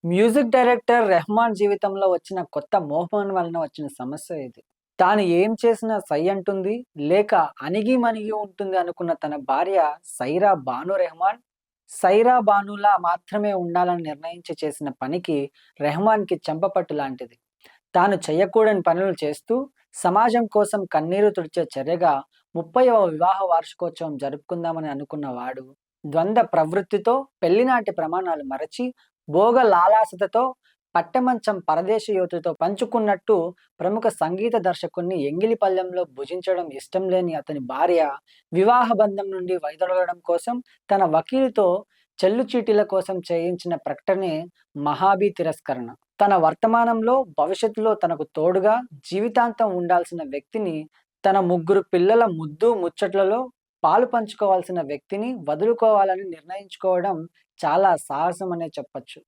Music director Rahman జీవితంలో వచ్చిన కొత్త మోహం వలన వచ్చిన సమస్య ఇది. తాను ఏం చేసినా సై అంటుంది, లేక అణిగిమణిగి ఉంటుంది అనుకున్న తన భార్య సైరా బాను రెహమాన్, సైరా బానులా మాత్రమే ఉండాలని నిర్ణయించి చేసిన పనికి రెహమాన్‌కి చెంపపట్టు లాంటిది. తాను చేయకూడని పనులు చేస్తూ, సమాజం కోసం కన్నీరు తుడిచే చర్యగా 30వ వివాహ వార్షికోత్సవం జరుపుకుందామని అనుకున్న వాడు, ద్వంద్వ ప్రవృత్తితో పెళ్లినాటి ప్రమాణాలు మరచి, భోగ లాలాసతతో పట్టెమంచం పరదేశీ యువతితో పంచుకున్నట్టు ప్రముఖ సంగీత దర్శకుడిని ఎంగిలి పళ్ళెంలో భుజించడం ఇష్టం లేని అతని భార్య, వివాహ బంధం నుండి వైదొలగడం కోసం తన వకీలుతో చెల్లుచీటీల కోసం చేయించిన ప్రకటనే మహాబీ తిరస్కరణ. తన వర్తమానంలో, భవిష్యత్తులో తనకు తోడుగా జీవితాంతం ఉండాల్సిన వ్యక్తిని, తన ముగ్గురు పిల్లల ముద్దు ముచ్చట్లలో పాలు పంచుకోవాల్సిన వ్యక్తిని వదులుకోవాలని నిర్ణయించుకోవడం చాలా సాహసమనే చెప్పొచ్చు.